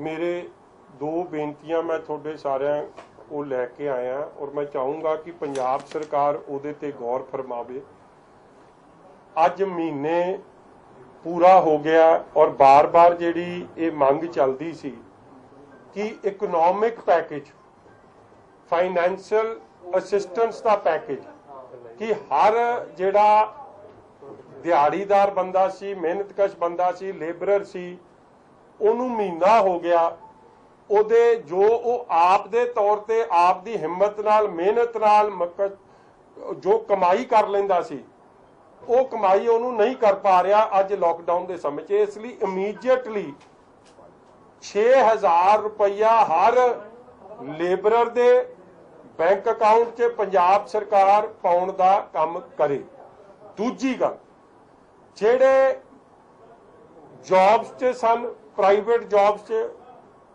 मेरे दो बेनतियां मैं थोड़े सारे को लैके आया और मैं चाहूँगा कि पंजाब सरकार उहदे ते गौर फरमावे। अज महीने पूरा हो गया और बार बार जिहड़ी ये मंग चलती सी कि इकनॉमिक पैकेज, फाइनैंशियल असिस्टेंस का पैकेज कि हर जिहड़ा दिहाड़ीदार बंदा सी, मेहनतकश बंदा सी, लेबरर सी, उन्होंने महीना हो गया ਉਹਦੇ जो वो आप दे तौर ते आप दी हिम्मत नाल मेहनत नाल जो कमाई कर लेंदा सी वो कमाई ਉਹਨੂੰ नहीं कर पा रहा अज लॉकडाउन के समय च। इसलिए इमीजिएटली 6000 रुपया हर लेबरर दे बैंक अकाउंट च पंजाब सरकार पाउण दा काम करे। दूजी गल जेड़े जॉब्स च सन, प्राइवेट जॉब्स च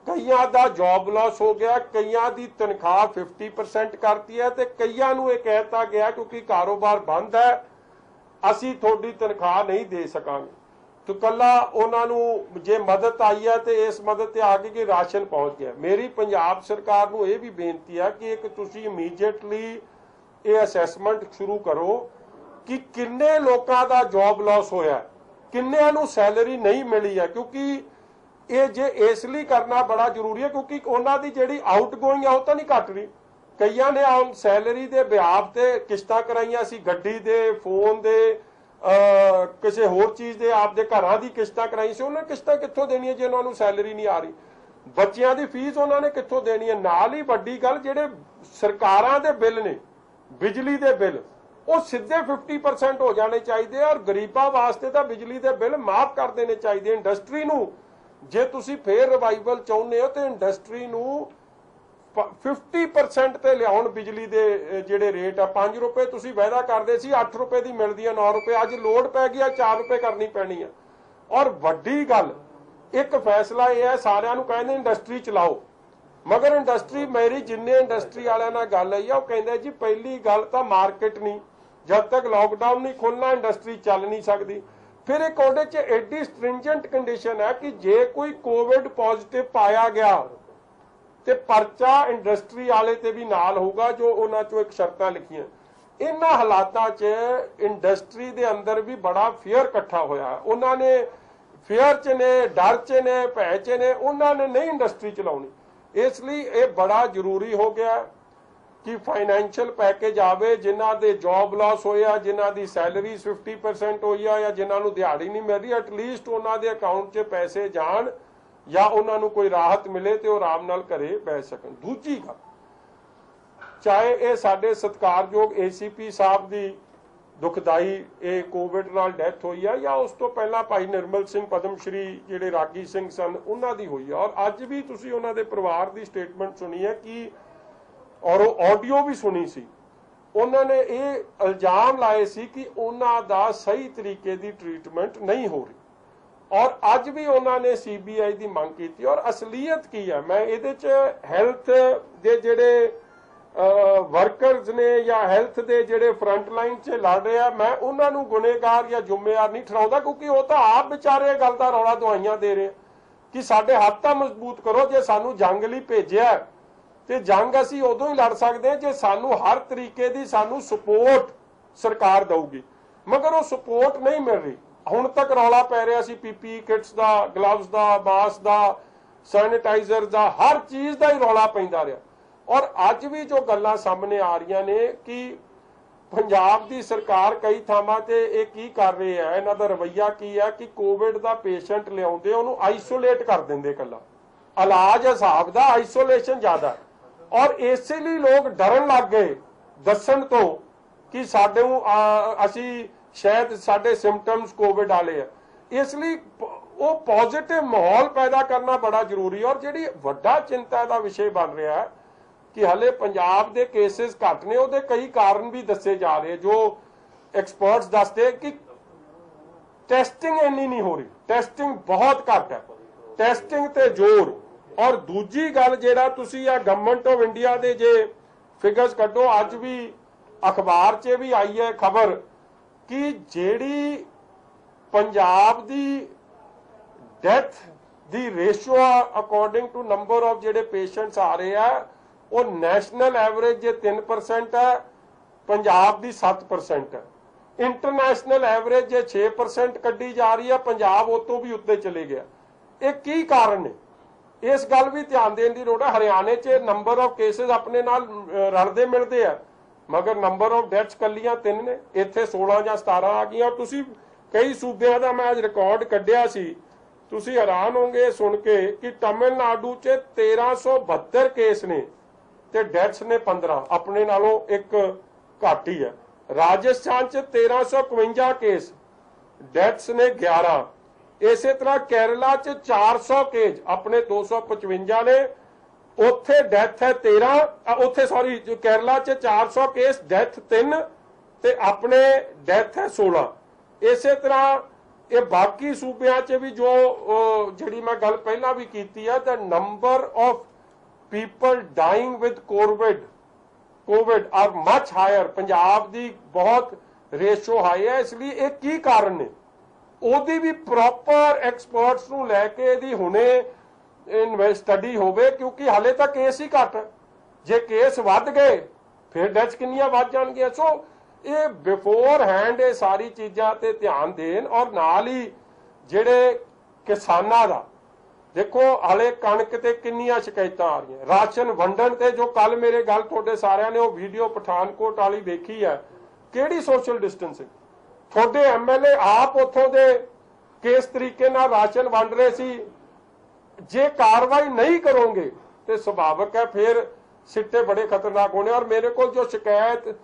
कईयां दा जॉब लॉस हो गया, कईयां दी तनख्वाह 50% करती है तो कईयां नूं ये कहता गया क्योंकि कारोबार बंद है असी थोड़ी तनख्वाह नहीं दे सकांगे। तो कला उन्होंने जे मदद आई है तो इस मदद ते आ गई कि राशन पहुंच गया। मेरी पंजाब सरकार नूं ये भी बेनती है कि एक तुसीं इमीजिएटली ये असैसमेंट शुरू करो कि किन्ने लोगों का जॉब लॉस होया, किन्नियां नूं सैलरी नहीं मिली है। क्योंकि ये जे इसलिए करना बड़ा जरूरी है क्योंकि उन्हों की जी आउटगोइंग है तो नहीं घट रही। कईयां ने आम सैलरी के ब्याज से किश्तां कराइया सी, गड्डी दे, फोन दे, किसी होर चीज़ दे, आपदे घरां दी किश्तां कराई सी। उन्होंने किश्तां कित्थों देनी है जे उन्होंने सैलरी नहीं आ रही। बच्चियां दी फीस उन्होंने कित्थों देनी है। नाल ही वड्डी गल जिहड़े सरकारां दे बिल ने, बिजली दे बिल वो सीधे 50% हो जाने चाहिए और गरीबां वास्ते तां बिजली दे बिल माफ कर देने चाहिए। इंडस्ट्री नूं जे तुसी फिर रिवाइवल चाहुंदे हो तो इंडस्ट्री नूं 50% ते लियाउण बिजली दे जिहड़े रेट आ। 5 रुपए तुसी वायदा करदे सी 8 रुपए दी मिलदी है, 9 रुपए अज लोड़ पै गई 4 रुपए करनी पैनी है। और वड्डी गल एक फैसला यह है, सारिआं नूं कहंदे इंडस्ट्री चलाओ, मगर इंडस्ट्री मेरी जिन्ने इंडस्ट्री वालिआं नाल गल आई है वो कहंदे जी पहली गल तां मार्केट नहीं, जब तक लॉकडाउन नहीं खुलना इंडस्ट्री चल नहीं सकती। फिर एक ਉਹਦੇ ਚ एडी स्ट्रिंजेंट कंडीशन है कि जे कोई कोविड पॉजिटिव पाया गया तो परचा इंडस्ट्री वाले ते भी नाल होगा जो उन्हां चों एक शर्तां लिखियां। इन्हां हालातां च इंडस्ट्री दे अंदर भी बड़ा फेयर इकट्ठा होया। उन्होंने फेयर च ने, डर च ने, भै च ने, उन्होंने नहीं इंडस्ट्री चलाउणी। इसलिए ये बड़ा जरूरी हो गया कि फाइनैंशियल पैकेज आवे जिन्हां दे जॉब लॉस होया, जिन्हां दी सैलरी 50% होई है या जिन्हां नूं दिहाड़ी नहीं मिल रही, एटलीस्ट उन्हां दे अकाउंट 'च पैसे जाण या उन्हां नूं कोई राहत मिले तो आराम नाल घरे बैठ सकन। दूजी गल, चाहे ये साडे सत्कारयोग ACP साहब दी दुखदाई ये कोविड नाल डैथ हुई है या उस तो पहला भाई निर्मल सिंह पद्मश्री जिहड़े रागी सिंह सन उन्हां दी हुई है। और अज भी तुसीं उन्हां दे परिवार दी स्टेटमेंट सुनी है कि और ऑडियो भी सुनी सी, उन्होंने ये इल्जाम लाए सी कि उन्हां दा सही तरीके की ट्रीटमेंट नहीं हो रही। और अज भी उन्होंने CBI की मांग की। और असलीयत की है, मैं ये हैल्थ के जिहड़े वर्करस ने या हैल्थ के जिहड़े फ्रंट लाइन च लड़ रहे हैं, मैं उन्होंने गुनेगार या जिम्मेवार नहीं ठहराउंदा क्योंकि वो तो आप बेचारे गल दा रौला दवाइयां दे रहे कि साडे हत्थ तां मजबूत करो। जे सानू जंग लई भेजिआ ते जंग असी उदों ही लड़ सकते हैं जे सानू हर तरीके की सानू सपोर्ट सरकार देगी, मगर वो सपोर्ट नहीं मिल रही। हुण तक रौला पै रहा सी PPE किट्स का, ग्लव्स का, मास्क का, सैनिटाइजर का, हर चीज़ का ही रौला पैंदा रहा। और अज भी जो गल्लां सामने आ रही ने कि पंजाब की सरकार कई थावां ते ये की कर रही है, इन्हां दा रवैया की है कि कोविड का पेशेंट लियाउंदे उहनूं आइसोलेट कर दिंदे, कल्ला इलाज हिसाब दा आइसोलेशन ज़्यादा। और इसलिए लोग डरन लग गए दसन तो कि साडे असी शायद साडे सिम्पटम्स कोविड वाले है। इसलिए वो पॉजिटिव माहौल पैदा करना बड़ा जरूरी है। और जिहड़ी वड्डा चिंता का विषय बन रहा है कि हले पंजाब के केसेस घट ने, उहदे कई कारण भी दसे जा रहे जो एक्सपर्ट्स दसते कि टेस्टिंग इन्नी नहीं हो रही, टेस्टिंग बहुत घट है, टेस्टिंग ते जोर। और दूजी गल जिहड़ा तुसीं गवर्नमेंट ऑफ इंडिया दे जे फिगर्स कड्डो, अज भी अखबार च भी आई है खबर कि जिहड़ी पंजाब दी डेथ ਦੀ ratio according to number of ਜਿਹੜੇ ਪੇਸ਼ੈਂਟਸ ਆ ਰਹੇ ਆ ਉਹ ਨੈਸ਼ਨਲ ਐਵਰੇਜ ਜੇ 3% ਹੈ, ਪੰਜਾਬ ਦੀ 7% ਹੈ। ਇੰਟਰਨੈਸ਼ਨਲ ਐਵਰੇਜ ਜੇ 6% ਕੱਢੀ ਜਾ ਰਹੀ ਹੈ, ਪੰਜਾਬ ਉਹ ਤੋਂ ਵੀ ਉੱਤੇ ਚਲੇ ਗਿਆ। ਇਹ ਕੀ ਕਾਰਨ ਨੇ? ਇਸ ਗੱਲ ਵੀ ਧਿਆਨ ਦੇਣ ਦੀ ਲੋੜ ਹੈ। ਹਰਿਆਣੇ 'ਚ ਨੰਬਰ ਆਫ ਕੇਸਿਸ ਆਪਣੇ ਨਾਲ ਰਲਦੇ ਮਿਲਦੇ ਆ, ਮਗਰ ਨੰਬਰ ਆਫ ਡੈਥਸ ਕੱਲੀਆਂ 3 ਨੇ, ਇੱਥੇ 16 ਜਾਂ 17 ਆ ਗਈਆਂ। ਤੁਸੀਂ ਕਈ ਸੂਬਿਆਂ ਦਾ ਮੈਂ ਅੱਜ ਰਿਕਾਰਡ ਕੱਢਿਆ ਸੀ, ਤੁਸੀਂ ਹੈਰਾਨ ਹੋਗੇ ਸੁਣ ਕੇ ਕਿ ਤਮਿਲਨਾਡੂ 'ਚ 1372 ਕੇਸ ਨੇ ਤੇ ਡੈਥਸ ਨੇ 15, ਆਪਣੇ ਨਾਲੋਂ ਇੱਕ ਘੱਟ ਹੀ ਹੈ। ਰਾਜਸਥਾਨ 'ਚ 1352 ਕੇਸ, ਡੈਥਸ ਨੇ 11। ਇਸੇ ਤਰ੍ਹਾਂ ਕੇਰਲਾ 'ਚ 400 ਕੇਸ, ਆਪਣੇ 255 ਨੇ, ਉੱਥੇ ਡੈਥ ਹੈ 13, ਉੱਥੇ ਸੌਰੀ ਕੇਰਲਾ 'ਚ 400 ਕੇਸ, ਡੈਥ 3 ਤੇ ਆਪਣੇ ਡੈਥ ਹੈ 16। ਇਸੇ ਤਰ੍ਹਾਂ ਇਹ ਬਾਕੀ ਸੂਬਿਆਂ 'ਚ ਵੀ ਜੋ ਜਿਹੜੀ ਮੈਂ ਗੱਲ ਪਹਿਲਾਂ ਵੀ ਕੀਤੀ ਹੈ, the number of people dying with covid are much higher. Punjab ਦੀ ਬਹੁਤ ਰੇਸ਼ੋ ਹਾਈ ਹੈ। ਇਸ ਲਈ ਇਹ ਕੀ ਕਾਰਨ ਨੇ, ਉਹਦੀ ਵੀ ਪ੍ਰੋਪਰ ਐਕਸਪਰਟਸ ਨੂੰ ਲੈ ਕੇ ਇਹਦੀ ਹੁਣੇ ਸਟੱਡੀ ਹੋਵੇ, ਕਿਉਂਕਿ ਹਾਲੇ ਤਾਂ ਕੇਸ ਹੀ ਘੱਟ, ਜੇ ਕੇਸ ਵੱਧ ਗਏ ਫਿਰ ਡੈਥਸ ਕਿੰਨੀਆਂ ਵੱਧ ਜਾਣਗੀਆਂ। ਸੋ ਇਹ ਬਿਫੋਰ ਹੈਂਡ ਇਹ ਸਾਰੀ ਚੀਜ਼ਾਂ ਤੇ ਧਿਆਨ ਦੇਣ। ਔਰ ਨਾਲ ਹੀ ਜਿਹੜੇ ਕਿਸਾਨਾਂ ਦਾ ਦੇਖੋ, ਹਾਲੇ ਕਣਕ ਤੇ ਕਿੰਨੀਆਂ ਸ਼ਿਕਾਇਤਾਂ ਆ ਰਹੀਆਂ, ਰਾਸ਼ਨ ਵੰਡਣ ਤੇ ਜੋ ਕੱਲ ਮੇਰੇ ਗੱਲ ਤੁਹਾਡੇ ਸਾਰਿਆਂ ਨੇ ਉਹ ਵੀਡੀਓ ਪਠਾਨਕੋਟ ਵਾਲੀ ਵੇਖੀ ਹੈ, ਕਿਹੜੀ ਸੋਸ਼ਲ ਡਿਸਟੈਂਸਿੰਗ। ਤੁਹਾਡੇ ਐਮਐਲਏ ਆਪ ਉੱਥੋਂ ਦੇ ਕਿਸ ਤਰੀਕੇ ਨਾਲ ਰਾਸ਼ਨ ਵੰਡ ਰਹੇ ਸੀ। ਜੇ ਕਾਰਵਾਈ ਨਹੀਂ ਕਰੋਗੇ ਤੇ ਸੁਭਾਵਕ ਹੈ ਫਿਰ ਸਿੱਟੇ ਬੜੇ ਖਤਰਨਾਕ ਹੋਣੇ। ਔਰ ਮੇਰੇ ਕੋਲ ਜੋ ਸ਼ਿਕਾਇਤ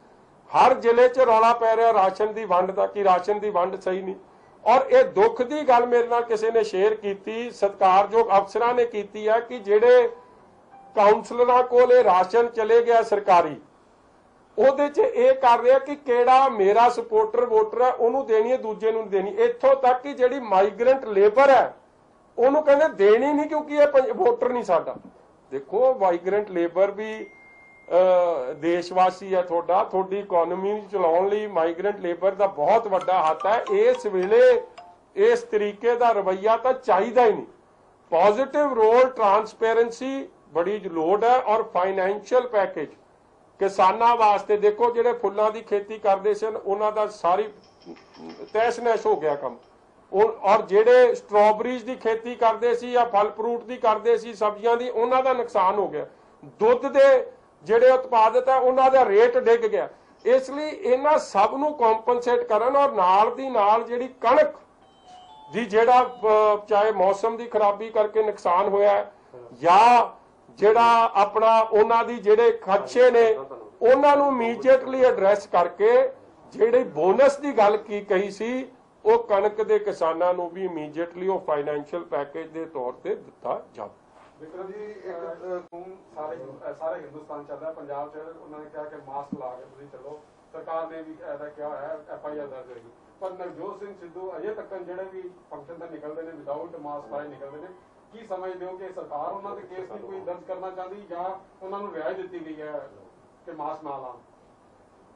ਹਰ ਜ਼ਿਲ੍ਹੇ 'ਚ ਰੌਲਾ ਪੈ ਰਿਹਾ ਰਾਸ਼ਨ ਦੀ ਵੰਡ ਦਾ, ਕਿ ਰਾਸ਼ਨ ਦੀ ਵੰਡ ਸਹੀ ਨਹੀਂ। ਔਰ ਇਹ ਦੁੱਖ ਦੀ ਗੱਲ ਮੇਰੇ ਨਾਲ ਕਿਸੇ ਨੇ ਸ਼ੇਅਰ ਕੀਤੀ, ਸਤਿਕਾਰਯੋਗ ਅਫਸਰਾਂ ਨੇ ਕੀਤੀ ਹੈ, ਕਿ ਜਿਹੜੇ ਕਾਉਂਸਲਰਾਂ ਕੋਲ ਇਹ ਰਾਸ਼ਨ ਚਲੇ ਗਿਆ ਸਰਕਾਰੀ, ਉਹਦੇ 'ਚ ਇਹ ਕਰ ਰਿਹਾ ਕਿ ਕਿਹੜਾ ਮੇਰਾ ਸਪੋਰਟਰ ਵੋਟਰ ਹੈ ਉਹਨੂੰ ਦੇਣੀ ਹੈ, ਦੂਜੇ ਨੂੰ ਦੇਣੀ। ਇੱਥੋਂ ਤੱਕ ਕਿ ਜਿਹੜੀ ਮਾਈਗ੍ਰੈਂਟ ਲੇਬਰ ਹੈ ਉਹਨੂੰ ਕਹਿੰਦੇ ਦੇਣੀ ਨਹੀਂ, ਕਿਉਂਕਿ ਇਹ ਵੋਟਰ ਨਹੀਂ ਸਾਡਾ। ਦੇਖੋ, ਮਾਈਗ੍ਰੈਂਟ ਲੇਬਰ ਵੀ ਦੇਸ਼ਵਾਸੀ ਹੈ ਤੁਹਾਡਾ, ਤੁਹਾਡੀ ਇਕਨੋਮੀ ਚਲਾਉਣ ਲਈ ਮਾਈਗ੍ਰੈਂਟ ਲੇਬਰ ਦਾ ਬਹੁਤ ਵੱਡਾ ਹੱਥ ਹੈ। ਇਸ ਵੇਲੇ ਇਸ ਤਰੀਕੇ ਦਾ ਰਵੱਈਆ ਤਾਂ ਚਾਹੀਦਾ ਹੀ ਨਹੀਂ। ਪੋਜ਼ਿਟਿਵ ਰੋਲ ਟਰਾਂਸਪੇਰੈਂਸੀ ਬੜੀ ਲੋੜ ਹੈ। ਔਰ ਫਾਈਨੈਂਸ਼ੀਅਲ ਪੈਕੇਜ ਕਿਸਾਨਾਂ ਵਾਸਤੇ, ਦੇਖੋ ਜਿਹੜੇ ਫੁੱਲਾਂ ਦੀ ਖੇਤੀ ਕਰਦੇ ਸਨ ਉਹਨਾਂ ਦਾ ਸਾਰੀ ਤਹਿਸ ਨਹਿਸ ਹੋ ਗਿਆ ਕੰਮ। ਔਰ ਜਿਹੜੇ ਸਟ੍ਰਾਬੇਰੀਜ਼ ਦੀ ਖੇਤੀ ਕਰਦੇ ਸੀ ਜਾਂ ਫਲ ਫਰੂਟ ਦੀ ਕਰਦੇ ਸੀ, ਸਬਜ਼ੀਆਂ ਦੀ, ਉਹਨਾਂ ਦਾ ਨੁਕਸਾਨ ਹੋ ਗਿਆ। ਦੁੱਧ ਦੇ ਜਿਹੜੇ ਉਤਪਾਦਕ ਹੈ ਉਹਨਾਂ ਦਾ ਰੇਟ ਡਿੱਗ ਗਿਆ। ਇਸ ਲਈ ਇਹਨਾਂ ਸਭ ਨੂੰ ਕੰਪਨਸੇਟ ਕਰਨ। ਔਰ ਨਾਲ ਦੀ ਨਾਲ ਜਿਹੜੀ ਕਣਕ ਦੀ ਜਿਹੜਾ ਚਾਹੇ ਮੌਸਮ ਦੀ ਖਰਾਬੀ ਕਰਕੇ ਨੁਕਸਾਨ ਹੋਇਆ ਜਾਂ ਜਿਹੜਾ ਆਪਣਾ ਉਹਨਾਂ ਦੀ ਜਿਹੜੇ ਖਰਚੇ ਨੇ ਉਹਨਾਂ ਨੂੰ ਇਮੀਡੀਏਟਲੀ ਐਡਰੈਸ ਕਰਕੇ ਜਿਹੜੀ ਬੋਨਸ ਦੀ ਗੱਲ ਕੀ ਕਹੀ ਸੀ ਉਹ ਕਣਕ ਦੇ ਕਿਸਾਨਾਂ ਨੂੰ ਵੀ ਇਮੀਡੀਏਟਲੀ ਉਹ ਫਾਈਨੈਂਸ਼ੀਅਲ ਪੈਕੇਜ ਦੇ ਤੌਰ ਤੇ ਦਿੱਤਾ ਜਾਵੇ। ਵਿਕਰਮ ਜੀ, ਇੱਕ ਸਾਰੇ ਹਿੰਦੁਸਤਾਨ ਚੱਲ ਰਿਹਾ, ਪੰਜਾਬ 'ਚ ਉਹਨਾਂ ਨੇ ਕਿਹਾ ਕਿ ਮਾਸਕ ਲਾ ਕੇ ਤੁਸੀਂ ਚੱਲੋ, ਸਰਕਾਰ ਨੇ ਵੀ ਇਹਦਾ ਕਿਹਾ ਹੋਇਆ FIR ਦਰਜ ਹੋਏਗੀ। ਪਰ ਨਵਜੋਤ ਸਿੰਘ ਸਿੱਧੂ ਅਜੇ ਤੱਕ ਜਿਹੜੇ ਵੀ ਫੰਕਸ਼ਨ ਤੇ ਨਿਕਲਦੇ ਨੇ ਵਿਦਆਊਟ ਮਾਸਕ ਪਾਏ ਨਿਕਲਦੇ ਨੇ, ਕੀ ਸਮਝਦੇ ਹੋ ਕਿ ਸਰਕਾਰ ਉਹਨਾਂ ਦੇ ਕੇਸ ਨਹੀਂ ਕੋਈ ਦਰਜ ਕਰਨਾ ਚਾਹੁੰਦੀ ਜਾਂ ਉਹਨਾਂ ਨੂੰ ਰਿਆਇਤ ਦਿੱਤੀ ਗਈ ਹੈ ਕਿ ਮਾਸਕ ਨਾ ਲਾਉਣ?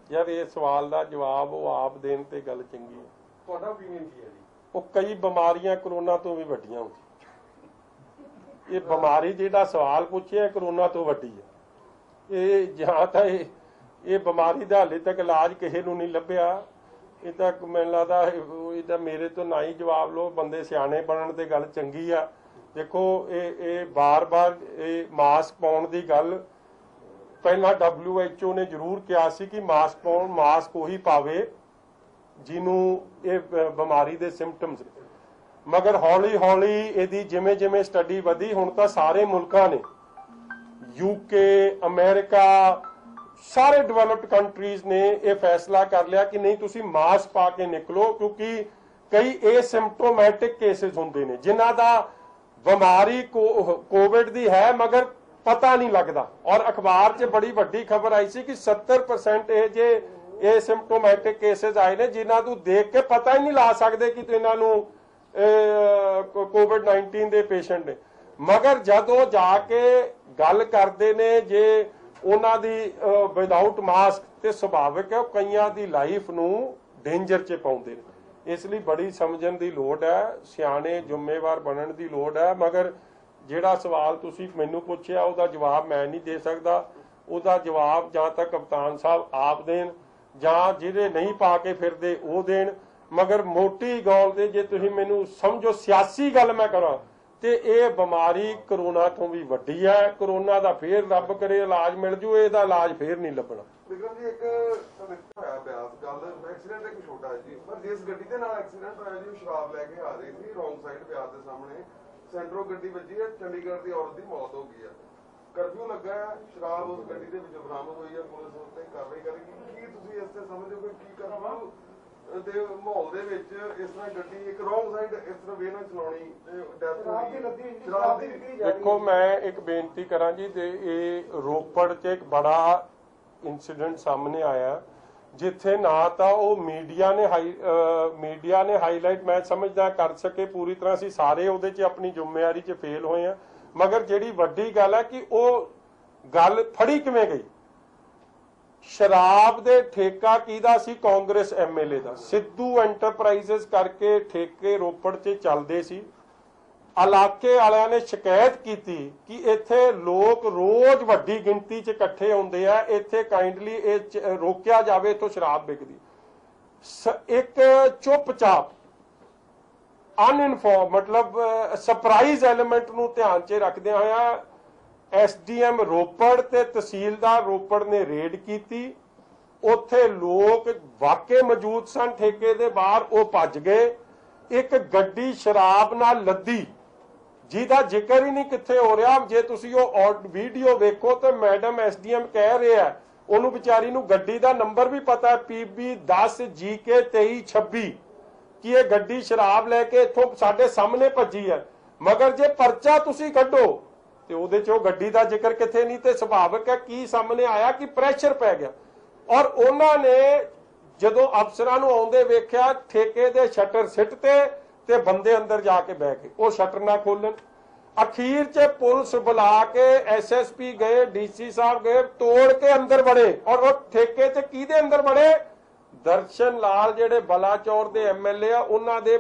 ਯਾਰ ਇਹ ਸਵਾਲ ਦਾ ਜਵਾਬ ਉਹ ਆਪ ਦੇਣ ਤੇ ਗੱਲ ਚੰਗੀ ਹੈ। ਤੁਹਾਡਾ ਓਪੀਨੀਅਨ ਕੀ ਹੈ ਜੀ? ਉਹ ਕਈ ਬਿਮਾਰੀਆਂ ਕਰੋਨਾ ਤੋਂ ਵੀ ਵੱਡੀਆਂ ਹੁੰਦੀਆਂ। ਇਹ ਬਿਮਾਰੀ ਜਿਹੜਾ ਸਵਾਲ ਪੁੱਛਿਆ ਕਰੋਨਾ ਤੋਂ ਵੱਡੀ ਹੈ। ਇਹ ਜਾਂ ਤਾਂ ਇਹ ਬਿਮਾਰੀ ਦਾ ਹਾਲੇ ਤੱਕ ਇਲਾਜ ਕਿਸੇ ਨੂੰ ਨਹੀਂ ਲੱਭਿਆ। ਇਹ ਤਾਂ ਮੈਨੂੰ ਲੱਗਦਾ ਇਹ ਤਾਂ ਮੇਰੇ ਤੋਂ ਨਾ ਹੀ ਜਵਾਬ ਲਓ, ਬੰਦੇ ਸਿਆਣੇ ਬਣਨ ਤੇ ਗੱਲ ਚੰਗੀ ਆ। ਦੇਖੋ ਇਹ ਬਾਰ-ਬਾਰ ਇਹ ਮਾਸਕ ਪਾਉਣ ਦੀ ਗੱਲ ਪਹਿਲਾਂ WHO ਨੇ ਜ਼ਰੂਰ ਕਿਹਾ ਸੀ ਕਿ ਮਾਸਕ ਪਾਉਣ, ਮਾਸਕ ਉਹੀ ਪਾਵੇ ਜਿਹਨੂੰ ਇਹ ਬਿਮਾਰੀ ਦੇ ਸਿੰਪਟਮਸ, ਮਗਰ ਹੌਲੀ ਹੌਲੀ ਇਹਦੀ ਜਿਵੇਂ ਜਿਵੇਂ ਸਟੱਡੀ ਵਧੀ ਹੁਣ ਤਾਂ ਸਾਰੇ ਮੁਲਕਾਂ ਨੇ, UK, ਅਮਰੀਕਾ, ਸਾਰੇ ਡਿਵੈਲਪਡ ਕੰਟਰੀਜ਼ ਨੇ ਇਹ ਫੈਸਲਾ ਕਰ ਲਿਆ ਕਿ ਨਹੀਂ ਤੁਸੀਂ ਮਾਸਕ ਪਾ ਕੇ ਨਿਕਲੋ, ਕਿਉਂਕਿ ਕਈ ਏਸਿਮਟੋਮੈਟਿਕ ਕੇਸਿਸ ਹੁੰਦੇ ਨੇ ਜਿਨ੍ਹਾਂ ਦਾ ਬਿਮਾਰੀ ਕੋਵਿਡ ਦੀ ਹੈ ਮਗਰ ਪਤਾ ਨਹੀਂ ਲੱਗਦਾ। ਔਰ ਅਖਬਾਰ 'ਚ ਬੜੀ ਵੱਡੀ ਖਬਰ ਆਈ ਸੀ ਕਿ 70% ਇਹ ਜੇ ਏਸਿਮਟੋਮੈਟਿਕ ਕੇਸਿਸ ਆਏ ਨੇ ਜਿਨ੍ਹਾਂ ਨੂੰ ਦੇਖ ਕੇ ਪਤਾ ਹੀ ਨਹੀਂ ਲਾ ਸਕਦੇ ਕਿ ਇਹਨਾਂ ਨੂੰ COVID-19 ਦੇ ਪੇਸ਼ੈਂਟ ਨੇ, ਮਗਰ ਜਦੋਂ ਜਾ ਕੇ ਗੱਲ ਕਰਦੇ ਨੇ ਜੇ ਉਹਨਾਂ ਦੀ ਵਿਦਆਊਟ ਮਾਸਕ ਤੇ ਸੁਭਾਵਿਕ ਹੈ ਕਈਆਂ ਦੀ ਲਾਈਫ ਨੂੰ ਡੇਂਜਰ 'ਚ ਪਾਉਂਦੇ ਨੇ। ਇਸ ਲਈ ਬੜੀ ਸਮਝਣ ਦੀ ਲੋੜ ਹੈ, ਸਿਆਣੇ ਜ਼ਿੰਮੇਵਾਰ ਬਣਨ ਦੀ ਲੋੜ ਹੈ। ਮਗਰ ਜਿਹੜਾ ਸਵਾਲ ਤੁਸੀਂ ਮੈਨੂੰ ਪੁੱਛਿਆ ਉਹਦਾ ਜਵਾਬ ਮੈਂ ਨਹੀਂ ਦੇ ਸਕਦਾ। ਉਹਦਾ ਜਵਾਬ ਜਾਂ ਤਾਂ ਕਪਤਾਨ ਸਾਹਿਬ ਆਪ ਦੇਣ ਜਾਂ ਜਿਹੜੇ ਨਹੀਂ ਪਾ ਕੇ ਫਿਰਦੇ ਉਹ ਦੇਣ। ਮਗਰ ਮੋਟੀ ਗੌਲ ਤੇ ਜੇ ਤੁਸੀਂ ਮੈਨੂੰ ਸਮਝੋ ਸਿਆਸੀ ਗੱਲ ਮੈਂ ਕਰਾਂ ਤੇ ਇਹ ਬਿਮਾਰੀ ਕਰੋਨਾ ਤੋਂ ਵੀ ਵੱਡੀ ਹੈ। ਕਰੋਨਾ ਦਾ ਫੇਰ ਰੱਬ ਕਰੇ ਇਲਾਜ ਮਿਲ ਜੂ, ਇਹਦਾ ਇਲਾਜ ਫੇਰ ਨਹੀਂ ਲੱਭਣਾ। ਵਿਕਰਮ ਜੀ ਇੱਕ ਹੋਇਆ ਬਿਆਸ ਗੱਲ ਐਕਸੀਡੈਂਟ ਇੱਕ ਛੋਟਾ ਜੀ, ਪਰ ਜਿਸ ਗੱਡੀ ਦੇ ਨਾਲ ਐਕਸੀਡੈਂਟ ਹੋਇਆ ਜੀ ਉਹ ਸ਼ਰਾਬ ਲੈ ਕੇ ਆ ਰਹੀ ਸੀ ਰੋਂਗ ਸਾਈਡ ਬਿਆਸ ਦੇ ਸਾਹਮਣੇ, ਸੈਂਟਰੋ ਗੱਡੀ ਵੱਜੀ ਹੈ, ਚੰਡੀਗੜ੍ਹ ਦੀ ਔਰਤ ਦੀ ਮੌਤ ਹੋ ਗਈ ਹੈ। ਕਰਫਿਊ ਲੱਗਾ ਹੈ, ਸ਼ਰਾਬ ਉਸ ਗੱਡੀ ਦੇ ਵਿੱਚ ਬਰਾਮਦ ਹੋਈ ਹੈ, ਪੁਲਿਸ ਉਸ ਤੇ ਕਾਰਵਾਈ ਕਰੇਗੀ। ਕੀ ਤੁਸੀਂ ਇਸ ਤੇ ਸਮਝਦੇ ਹੋ ਕੀ ਕਰਫਿਊ ਦੇ ਮਾਹੌਲ ਦੇ ਵਿੱਚ ਇਸ ਤਰ੍ਹਾਂ ਗੱਡੀ ਇੱਕ ਰੋਂਗ ਸਾਈਡ ਇਸ ਤਰ੍ਹਾਂ ਵੇ ਨਾਲ ਚਲਾਉਣੀ ਤੇ ਡੈਥ ਹੋ ਗਈ? ਸ਼ਰਾਬ ਦੀ ਦੇਖੋ ਮੈਂ ਇੱਕ ਬੇਨਤੀ ਕਰਾਂ ਜੀ, ਤੇ ਇਹ ਰੋਪੜ 'ਚ ਇੱਕ ਬੜਾ ਇੰਸੀਡੈਂਟ ਸਾਹਮਣੇ ਆਇਆ ਜਿੱਥੇ ਨਾ ਤਾਂ ਉਹ ਮੀਡੀਆ ਨੇ ਹਾਈਲਾਈਟ ਮੈਂ ਸਮਝਦਾ ਕਰ ਸਕੇ ਪੂਰੀ ਤਰ੍ਹਾਂ। ਅਸੀਂ ਸਾਰੇ ਉਹਦੇ 'ਚ ਆਪਣੀ ਜ਼ਿੰਮੇਵਾਰੀ 'ਚ ਫੇਲ ਹੋਏ ਆ। ਮਗਰ ਜਿਹੜੀ ਵੱਡੀ ਗੱਲ ਹੈ ਕਿ ਉਹ ਗੱਲ ਫੜੀ ਕਿਵੇਂ ਗਈ। ਸ਼ਰਾਬ ਦੇ ਠੇਕਾ ਕਿਹਦਾ ਸੀ? ਕਾਂਗਰਸ ਐਮਐਲਏ ਦਾ। ਸਿੱਧੂ ਐਂਟਰਪ੍ਰਾਈਜ਼ਸ ਕਰਕੇ ਠੇਕੇ ਰੋਪੜ 'ਚ ਚੱਲਦੇ ਸੀ। ਇਲਾਕੇ ਵਾਲਿਆਂ ਨੇ ਸ਼ਿਕਾਇਤ ਕੀਤੀ ਕਿ ਇੱਥੇ ਲੋਕ ਰੋਜ਼ ਵੱਡੀ ਗਿਣਤੀ 'ਚ ਇਕੱਠੇ ਹੁੰਦੇ ਆ, ਇੱਥੇ ਕਾਈਂਡਲੀ ਇਹ ਰੋਕਿਆ ਜਾਵੇ, ਇੱਥੋਂ ਸ਼ਰਾਬ ਵਿਕਦੀ। ਇੱਕ ਚੁੱਪਚਾਪ ਅਨਇਨਫੋਰਮ ਮਤਲਬ ਸਰਪ੍ਰਾਈਜ਼ ਐਲੀਮੈਂਟ ਨੂੰ ਧਿਆਨ 'ਚ ਰੱਖਦਿਆਂ ਹੋਇਆ ਐਸਡੀਐਮ ਰੋਪੜ ਤੇ ਤਹਿਸੀਲਦਾਰ ਰੋਪੜ ਨੇ ਰੇਡ ਕੀਤੀ। ਉੱਥੇ ਲੋਕ ਵਾਕਈ ਮੌਜੂਦ ਸਨ ਠੇਕੇ ਦੇ ਬਾਹਰ, ਉਹ ਭੱਜ ਗਏ। ਇੱਕ ਗੱਡੀ ਸ਼ਰਾਬ ਨਾਲ ਲੱਦੀ ਜਿਹਦਾ ਜ਼ਿਕਰ ਹੀ ਨਹੀਂ ਕਿੱਥੇ ਹੋ ਰਿਹਾ। ਜੇ ਤੁਸੀਂ ਉਹ ਵੀਡੀਓ ਵੇਖੋ ਤਾਂ ਮੈਡਮ ਐਸਡੀਐਮ ਕਹਿ ਰਿਹਾ ਉਹਨੂੰ ਵਿਚਾਰੀ ਨੂੰ ਗੱਡੀ ਦਾ ਨੰਬਰ ਵੀ ਪਤਾ ਹੈ PB 10 GK 2326 ਕਿ ਇਹ ਗੱਡੀ ਸ਼ਰਾਬ ਲੈ ਕੇ ਇੱਥੋਂ ਸਾਡੇ ਸਾਹਮਣੇ ਭੱਜੀ ਹੈ। ਮਗਰ ਜੇ ਪਰਚਾ ਤੁਸੀਂ ਕੱਢੋ ਤੇ ਉਹਦੇ 'ਚ ਉਹ ਗੱਡੀ ਦਾ ਜ਼ਿਕਰ ਕਿੱਥੇ ਨਹੀਂ। ਤੇ ਸੁਭਾਵਿਕ ਹੈ ਕੀ ਸਾਹਮਣੇ ਆਇਆ ਕਿ ਪ੍ਰੈਸ਼ਰ ਪੈ ਗਿਆ ਔਰ ਉਹਨਾਂ ਨੇ ਜਦੋਂ ਅਫਸਰਾਂ ਨੂੰ ਆਉਂਦੇ ਵੇਖਿਆ ਠੇਕੇ ਦੇ ਸ਼ਟਰ ਸਿੱਟ ਤੇ ਬੰਦੇ ਅੰਦਰ ਜਾ ਕੇ ਬਹਿ ਗਏ, ਉਹ ਸ਼ਟਰ ਨਾ ਖੋਲਣ। ਅਖੀਰ 'ਚ ਪੁਲਿਸ ਬੁਲਾ ਕੇ SSP ਗਏ, DC ਸਾਹਿਬ ਗਏ, ਤੋੜ ਕੇ ਅੰਦਰ ਵੜੇ। ਔਰ ਉਹ ਠੇਕੇ 'ਚ ਕਿਹਦੇ ਅੰਦਰ ਵੜੇ? ਦਰਸ਼ਨ ਲਾਲ ਜਿਹੜੇ ਬਲਾਚੌਰ ਦੇ MLA ਆ, ਉਹਨਾਂ ਦੇ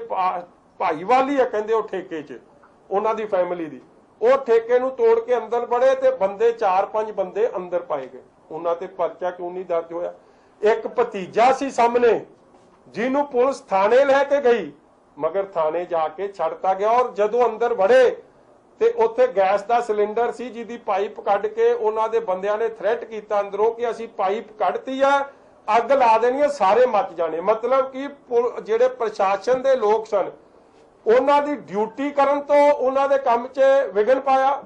ਭਾਈਵਾਲੀ ਆ ਕਹਿੰਦੇ ਉਹ ਠੇਕੇ 'ਚ, ਉਹਨਾਂ ਦੀ ਫੈਮਿਲੀ ਦੀ। ਉਹ ਠੇਕੇ ਨੂੰ ਤੋੜ ਕੇ ਅੰਦਰ ਵੜੇ ਤੇ ਬੰਦੇ 4-5 ਬੰਦੇ ਅੰਦਰ ਪਾਏ ਗਏ। ਉਹਨਾਂ ਤੇ ਪਰਚਾ ਕਿਉਂ ਨਹੀਂ ਦਰਜ ਹੋਇਆ? ਇੱਕ ਭਤੀਜਾ ਸੀ ਸਾਹਮਣੇ ਜਿਹਨੂੰ ਪੁਲਿਸ ਥਾਣੇ ਲੈ ਕੇ ਗਈ, ਮਗਰ ਥਾਣੇ ਜਾ ਕੇ ਛੱਡਤਾ ਗਿਆ। ਔਰ ਜਦੋਂ ਅੰਦਰ ਵੜੇ ਤੇ ਉੱਥੇ ਗੈਸ ਦਾ ਸਿਲੰਡਰ ਸੀ ਜਿਹਦੀ ਪਾਈਪ ਕੱਢ ਕੇ ਉਹਨਾਂ ਦੇ ਬੰਦਿਆਂ ਨੇ ਥ੍ਰੈਟ ਕੀਤਾ ਅੰਦਰੋਂ ਕਿ ਅਸੀਂ ਪਾਈਪ ਕੱਢਤੀ ਆ, ਅੱਗ ਲਾ ਦੇਣੀ ਆ, ਸਾਰੇ ਮੱਚ ਜਾਣੇ। ਮਤਲਬ ਕਿ ਜਿਹੜੇ ਪ੍ਰਸ਼ਾਸਨ ਦੇ ਲੋਕ ਸਨ ਉਹਨਾਂ ਦੀ ਡਿਊਟੀ ਕਰਨ ਤੋਂ ਉਹਨਾਂ ਦੇ ਕੰਮ 'ਚ ਵਿਘਨ ਪਾਇਆ।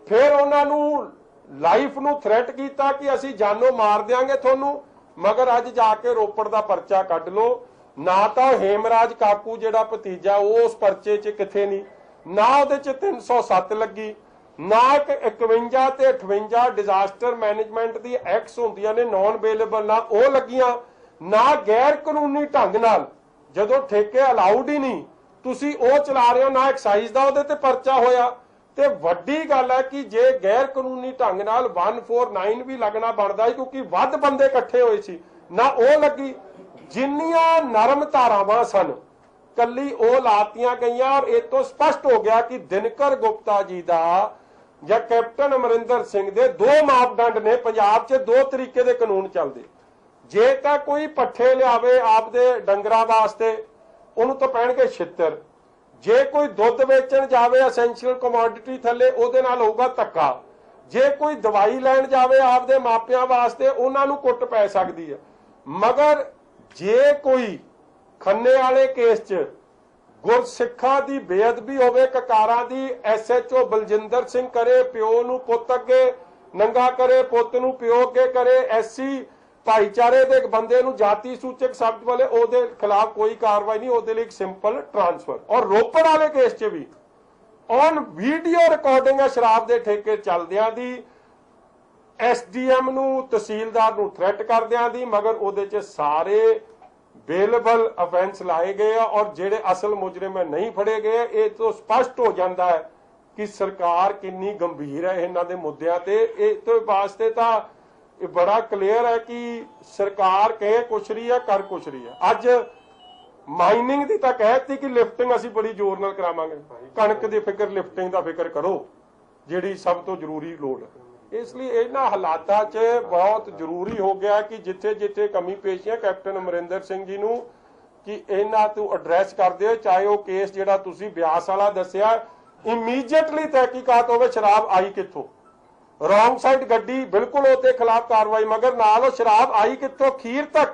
ਫਿਰ ਉਹਨਾਂ ਨੂੰ ਲਾਈਫ ਨੂੰ ਥ੍ਰੈਟ ਕੀਤਾ ਕਿ ਅਸੀਂ ਜਾਨੋਂ ਮਾਰ ਦਿਆਂਗੇ ਤੁਹਾਨੂੰ। ਮਗਰ ਅੱਜ ਜਾ ਕੇ ਰੋਪੜ ਦਾ ਪਰਚਾ ਕੱਢ ਲਓ, ਨਾ ਤਾਂ ਹੇਮਰਾਜ ਕਾਕੂ ਜਿਹੜਾ ਭਤੀਜਾ ਉਹ ਉਸ ਪਰਚੇ 'ਚ ਕਿੱਥੇ ਨਹੀਂ, ਨਾ ਉਹਦੇ 'ਚ 307 ਲੱਗੀ, ਨਾ 51 ਤੇ 58 ਡਿਜ਼ਾਸਟਰ ਮੈਨੇਜਮੈਂਟ ਦੀ ਐਕਟਸ ਹੁੰਦੀਆਂ ਨੇ ਨਾਨ ਅਵੇਲੇਬਲ, ਨਾ ਉਹ ਲੱਗੀਆਂ, ਨਾ ਗੈਰ ਕਾਨੂੰਨੀ ਢੰਗ ਨਾਲ ਜਦੋਂ ਠੇਕੇ ਅਲਾਉਡ ਹੀ ਨਹੀਂ ਤੁਸੀਂ ਉਹ ਚਲਾ ਰਹੇ ਹੋ, ਨਾ ਐਕਸਾਈਜ਼ ਦਾ ਉਹਦੇ ਤੇ ਪਰਚਾ ਹੋਇਆ। ਤੇ ਵੱਡੀ ਗੱਲ ਹੈ ਕਿ ਜੇ ਗੈਰ ਕਾਨੂੰਨੀ ਢੰਗ ਨਾਲ 149 ਵੀ ਲੱਗਣਾ ਬਣਦਾ ਕਿਉਂਕਿ ਵੱਧ ਬੰਦੇ ਇਕੱਠੇ ਹੋਏ ਸੀ, ਨਾ ਉਹ ਲੱਗੀ। ਜਿੰਨੀਆਂ ਨਰਮ ਧਾਰਾਵਾਂ ਸਨ ਕੱਲੀ ਉਹ ਲਾਤੀਆਂ ਗਈਆਂ। ਔਰ ਇਹ ਤੋਂ ਸਪਸ਼ਟ ਹੋ ਗਿਆ ਕਿ ਦਿਨਕਰ ਗੁਪਤਾ ਜੀ ਦਾ ਜਾਂ ਕੈਪਟਨ ਅਮਰਿੰਦਰ ਸਿੰਘ ਦੇ ਦੋ ਮਾਪਦੰਡ ਨੇ। ਪੰਜਾਬ 'ਚ ਦੋ ਤਰੀਕੇ ਦੇ ਕਾਨੂੰਨ ਚੱਲਦੇ। ਜੇ ਤਾਂ ਕੋਈ ਪੱਠੇ ਲਿਆਵੇ ਆਪਦੇ ਡੰਗਰਾਂ ਵਾਸਤੇ ਉਹਨੂੰ ਤਾਂ ਪੈਣਗੇ ਛਿੱਤਰ। ਜੇ ਕੋਈ ਦੁੱਧ ਵੇਚਣ ਜਾਵੇ ਐਸੈਂਸ਼ੀਅਲ ਕਮੋਡਿਟੀ ਥੱਲੇ ਉਹਦੇ ਨਾਲ ਹੋਊਗਾ ਧੱਕਾ। ਜੇ ਕੋਈ ਦਵਾਈ ਲੈਣ ਜਾਵੇ ਆਪਦੇ ਮਾਪਿਆਂ ਵਾਸਤੇ ਉਹਨਾਂ ਨੂੰ ਕੁੱਟ ਪੈ ਸਕਦੀ ਹੈ। ਮਗਰ ਜੇ ਕੋਈ ਖੰਨੇ ਵਾਲੇ ਕੇਸ 'ਚ ਗੁਰਸਿੱਖਾਂ ਦੀ ਬੇਅਦਬੀ ਹੋਵੇ, ਕਕਾਰਾਂ ਦੀ, SHO ਬਲਜਿੰਦਰ ਸਿੰਘ ਕਰੇ, ਪਿਓ ਨੂੰ ਪੁੱਤ ਅੱਗੇ ਨੰਗਾ ਕਰੇ, ਪੁੱਤ ਨੂੰ ਪਿਓ ਅੱਗੇ ਕਰੇ, SC ਭਾਈਚਾਰੇ ਦੇ ਬੰਦੇ ਨੂੰ ਜਾਤੀ ਸੂਚਕ ਸ਼ਬਦ ਵਾਲੇ, ਉਹਦੇ ਖਿਲਾਫ ਕੋਈ ਕਾਰਵਾਈ ਨਹੀਂ, ਉਹਦੇ ਲਈ ਇੱਕ ਸਿੰਪਲ ਟ੍ਰਾਂਸਫਰ। ਔਰ ਰੋਪੜ ਵਾਲੇ ਕੇਸ 'ਚ ਵੀ ਔਨ ਵੀਡੀਓ ਰਿਕਾਰਡਿੰਗ ਹੈ ਸ਼ਰਾਬ ਦੇ ਠੇਕੇ ਚੱਲਦਿਆਂ ਦੀ, SDM ਨੂੰ ਤਹਿਸੀਲਦਾਰ ਨੂੰ ਥ੍ਰੈਟ ਕਰਦਿਆਂ ਦੀ, ਮਗਰ ਉਹਦੇ 'ਚ ਸਾਰੇ ਬੇਲੇਬਲ ਅਫੈਂਸ ਲਾਏ ਗਏ ਆ ਔਰ ਜਿਹੜੇ ਅਸਲ ਮੁਜਰਮ ਨਹੀਂ ਫੜੇ ਗਏ। ਇਹ ਤੋਂ ਸਪਸ਼ਟ ਹੋ ਜਾਂਦਾ ਹੈ ਕਿ ਸਰਕਾਰ ਕਿੰਨੀ ਗੰਭੀਰ ਹੈ ਇਹਨਾਂ ਦੇ ਮੁੱਦਿਆਂ ਤੇ। ਇਹ ਤੋਂ ਵਾਸਤੇ ਤਾਂ ਇਹ ਬੜਾ ਕਲੀਅਰ ਹੈ ਕਿ ਸਰਕਾਰ ਕਹੇ ਕੁਛ ਰਹੀ ਹੈ, ਕਰ ਕੁਛ ਰਹੀ ਹੈ। ਅੱਜ ਮਾਈਨਿੰਗ ਦੀ ਤਾਂ ਕਹਿਤੀ ਕਿ ਲਿਫਟਿੰਗ ਅਸੀਂ ਬੜੀ ਜ਼ੋਰ ਨਾਲ ਕਰਾਵਾਂਗੇ, ਕਣਕ ਦੀ ਫਿਕਰ, ਲਿਫਟਿੰਗ ਦਾ ਫਿਕਰ ਕਰੋ ਜਿਹੜੀ ਸਭ ਤੋਂ ਜ਼ਰੂਰੀ ਲੋੜ ਹੈ। ਇਸ ਲਈ ਇਹਨਾਂ ਹਾਲਾਤਾਂ 'ਚ ਬਹੁਤ ਜ਼ਰੂਰੀ ਹੋ ਗਿਆ ਕਿ ਜਿੱਥੇ ਜਿੱਥੇ ਕਮੀ ਪੇਸ਼ੀਆਂ ਕੈਪਟਨ ਅਮਰਿੰਦਰ ਸਿੰਘ ਜੀ ਨੂੰ ਕਿ ਇਹਨਾਂ ਤੋਂ ਐਡਰੈਸ ਕਰਦੇ ਹੋ, ਚਾਹੇ ਉਹ ਕੇਸ ਜਿਹੜਾ ਤੁਸੀਂ ਬਿਆਸ ਵਾਲਾ ਦੱਸਿਆ ਇਮੀਡੀਏਟਲੀ ਤਹਿਕੀਕਾਤ ਹੋਵੇ, ਸ਼ਰਾਬ ਆਈ ਕਿੱਥੋਂ, ਰੋਂਗ ਸਾਈਡ ਗੱਡੀ ਬਿਲਕੁਲ ਉਹਦੇ ਖਿਲਾਫ ਕਾਰਵਾਈ, ਮਗਰ ਨਾਲ ਉਹ ਸ਼ਰਾਬ ਆਈ ਕਿੱਥੋਂ, ਖੀਰ ਤੱਕ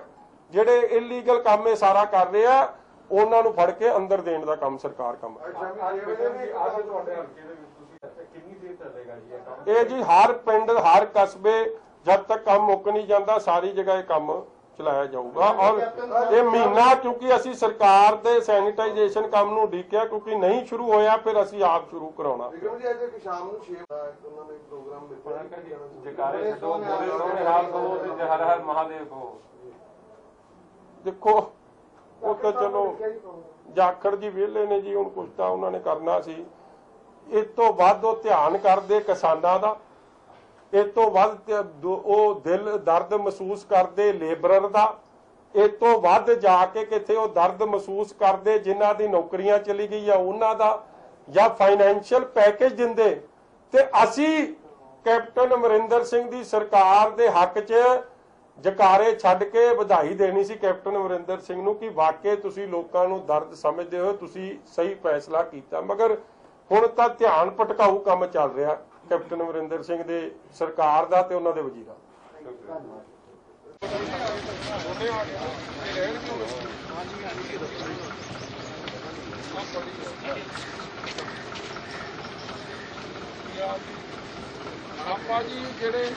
ਜਿਹੜੇ ਇਲੀਗਲ ਕੰਮ ਇਹ ਸਾਰਾ ਕਰ ਰਹੇ ਆ ਉਹਨਾਂ ਨੂੰ ਫੜ ਕੇ ਅੰਦਰ ਦੇਣ ਦਾ ਕੰਮ ਸਰਕਾਰ ਕੰਮ ਇਹ ਜੀ ਹਰ ਪਿੰਡ ਹਰ ਕਸਬੇ ਜਦ ਤੱਕ ਕੰਮ ਮੁੱਕ ਨਹੀਂ ਜਾਂਦਾ ਸਾਰੀ ਜਗ੍ਹਾ ਇਹ ਕੰਮ ਚਲਾਇਆ ਜਾਊਗਾ। ਔਰ ਇਹ ਮਹੀਨਾ ਕਿਉਂਕਿ ਅਸੀਂ ਸਰਕਾਰ ਦੇ ਸੈਨੀਟਾਈਜੇਸ਼ਨ ਕੰਮ ਨੂੰ ਉਡੀਕਿਆ ਕਿਉਂਕਿ ਨਹੀਂ ਸ਼ੁਰੂ ਹੋਇਆ, ਫਿਰ ਅਸੀਂ ਆਪ ਸ਼ੁਰੂ ਕਰਾਉਣਾ। ਵਿਕਰਮ ਜੀ ਅੱਜ ਸ਼ਾਮ ਨੂੰ 6 ਉਹਨਾਂ ਨੇ ਪ੍ਰੋਗਰਾਮ ਦਿੱਤਾ ਜਕਾਰੇ ਛੱਡੋ ਬੋਲੇ ਸੋਹਣੇ ਹਾਲ ਕਹੋ ਤੇ ਹਰ ਹਰ ਮਹਾਦੇਵ ਕਹੋ। ਦੇਖੋ ਉਹ ਤਾਂ ਚਲੋ ਜਾਖੜ ਜੀ ਵਿਹਲੇ ਨੇ ਜੀ, ਹੁਣ ਕੁਛ ਤਾਂ ਉਹਨਾਂ ਨੇ ਕਰਨਾ ਸੀ। ਇਸ ਤੋਂ ਵੱਧ ਉਹ ਧਿਆਨ ਕਰਦੇ ਕਿਸਾਨਾਂ ਦਾ, ਇਸ ਤੋਂ ਵੱਧ ਉਹ ਦਿਲ ਦਰਦ ਮਹਿਸੂਸ ਕਰਦੇ ਲੇਬਰਰ ਦਾ, ਇਸ ਤੋਂ ਵੱਧ ਜਾ ਕੇ ਕਿਤੇ ਉਹ ਦਰਦ ਮਹਿਸੂਸ ਕਰਦੇ ਜਿਨ੍ਹਾਂ ਦੀ ਨੌਕਰੀਆਂ ਚਲੀ ਗਈ ਆ ਉਹਨਾਂ ਦਾ, ਜਾਂ ਫਾਈਨੈਂਸ਼ੀਅਲ ਪੈਕੇਜ ਦਿੰਦੇ। ਤੇ ਅਸੀਂ ਕੈਪਟਨ ਅਮਰਿੰਦਰ ਸਿੰਘ ਦੀ ਸਰਕਾਰ ਦੇ ਹੱਕ 'ਚ ਜਕਾਰੇ ਛੱਡ ਕੇ ਵਧਾਈ ਦੇਣੀ ਸੀ ਕੈਪਟਨ ਅਮਰਿੰਦਰ ਸਿੰਘ ਨੂੰ ਕਿ ਵਾਕਈ ਤੁਸੀਂ ਲੋਕਾਂ ਨੂੰ ਦਰਦ ਸਮਝਦੇ ਹੋ, ਤੁਸੀਂ ਸਹੀ ਫੈਸਲਾ ਕੀਤਾ। ਮਗਰ ਹੁਣ ਤਾਂ ਧਿਆਨ ਭਟਕਾਊ ਕੰਮ ਚੱਲ ਰਿਹਾ ਕੈਪਟਨ ਅਮਰਿੰਦਰ ਸਿੰਘ ਦੇ ਸਰਕਾਰ ਦਾ ਤੇ ਉਹਨਾਂ ਦੇ ਵਜ਼ੀਰਾਂ। ਆਪਾਂ ਜੀ ਜਿਹੜੇ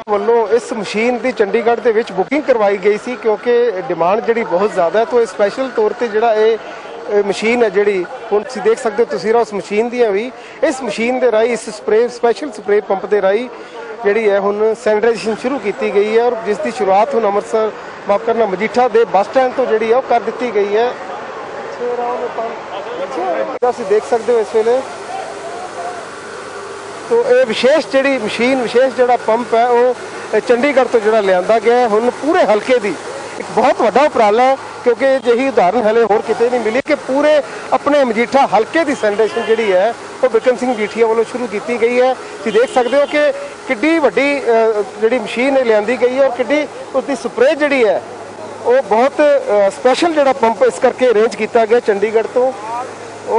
ਵੱਲੋਂ ਇਸ ਮਸ਼ੀਨ ਦੀ ਚੰਡੀਗੜ੍ਹ ਦੇ ਵਿੱਚ ਬੁਕਿੰਗ ਕਰਵਾਈ ਗਈ ਸੀ ਕਿਉਂਕਿ ਡਿਮਾਂਡ ਜਿਹੜੀ ਬਹੁਤ ਜ਼ਿਆਦਾ ਹੈ, ਤਾਂ ਇਹ ਸਪੈਸ਼ਲ ਤੌਰ ਤੇ ਜਿਹੜਾ ਇਹ ਮਸ਼ੀਨ ਹੈ ਜਿਹੜੀ ਹੁਣ ਤੁਸੀਂ ਦੇਖ ਸਕਦੇ ਹੋ ਤਸਵੀਰਾਂ ਉਸ ਮਸ਼ੀਨ ਦੀਆਂ ਵੀ, ਇਸ ਮਸ਼ੀਨ ਦੇ ਰਾਹੀਂ ਇਸ ਸਪੈਸ਼ਲ ਸਪਰੇ ਪੰਪ ਦੇ ਰਾਹੀਂ ਜਿਹੜੀ ਹੈ ਹੁਣ ਸੈਨੀਟਾਈਜੇਸ਼ਨ ਸ਼ੁਰੂ ਕੀਤੀ ਗਈ ਹੈ ਔਰ ਜਿਸ ਦੀ ਸ਼ੁਰੂਆਤ ਹੁਣ ਅੰਮ੍ਰਿਤਸਰ ਮਾਫ ਕਰਨਾ ਮਜੀਠਾ ਦੇ ਬੱਸ ਸਟੈਂਡ ਤੋਂ ਜਿਹੜੀ ਹੈ ਉਹ ਕਰ ਦਿੱਤੀ ਗਈ ਹੈ। ਤੁਸੀਂ ਦੇਖ ਸਕਦੇ ਹੋ ਇਸ ਵੇਲੇ तो ये विशेष जी मशीन विशेष जोड़ा पंप है वो चंडीगढ़ तो जो लिया गया है। हुण पूरे हल्के की एक बहुत बड़ा उपराला है क्योंकि यही उदाहरण हले होर किते नहीं मिली कि पूरे अपने मजीठा हल्के की सैनिटाइजेशन जी है वो बिक्रम सिंह मजीठिया वालों शुरू की गई है। तुसीं देख सकते हो कि किड्डी वड्डी जी मशीन लिया गई है और किड्डी उसकी स्प्रे जी है वो बहुत स्पैशल जोड़ा पंप इस करके अरेंज किया गया चंडीगढ़ तो।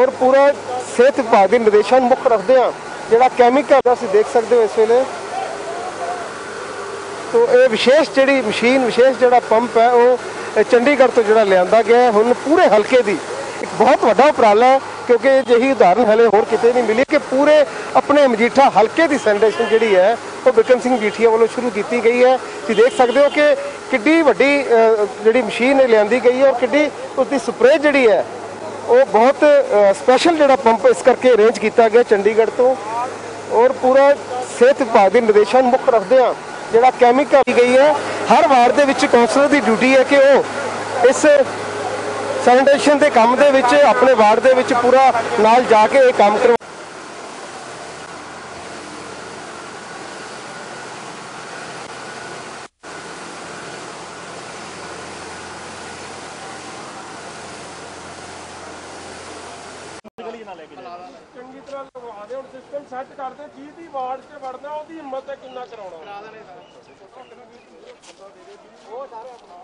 और पूरा सेहत विभाग के निर्देशन मुख रखते हैं ਜਿਹੜਾ ਕੈਮੀਕਲ ਤੁਸੀਂ ਦੇਖ ਸਕਦੇ ਹੋ ਇਸ ਵੇਲੇ। तो ये विशेष जी मशीन विशेष जोड़ा पंप है वो चंडीगढ़ तो जो लिया गया है। हुण पूरे हल्के की एक बहुत बड़ा उपराला है क्योंकि यही उदाहरण हले होर किते नहीं मिली कि पूरे अपने मजीठा हल्के की सैनिटाइजेशन जी है वो बिक्रम सिंह मजीठिया वालों शुरू की गई है। तुसीं देख सकते हो कि किड्डी वड्डी जी मशीन लिया गई है और किड्डी उसकी स्प्रे जी है वो बहुत स्पैशल जोड़ा पंप इस करके अरेंज किया गया चंडीगढ़ तो। और पूरा सेहत विभाग के निर्देशन मुख रखते हैं जोड़ा कैमिकल की गई है। हर वार्ड के विच कौंसलर की ड्यूटी है कि वो इस सैनिटाइजेशन के काम दे विच अपने वार्ड के विच पूरा नाल जाके ये काम करवा। ਚੰਗੀ ਤਰ੍ਹਾਂ ਲਗਵਾ ਦੇ, ਹੁਣ ਸਿਸਟਮ ਸੈੱਟ ਕਰਦੇ ਕੀ ਦੀ ਵਾਰਡ 'ਚ ਵੜਨਾ ਉਹਦੀ ਹਿੰਮਤ ਹੈ ਕਿੰਨਾ ਕਰਾਉਣਾ। ਉਹ ਸਾਰੇ ਆਪਣਾ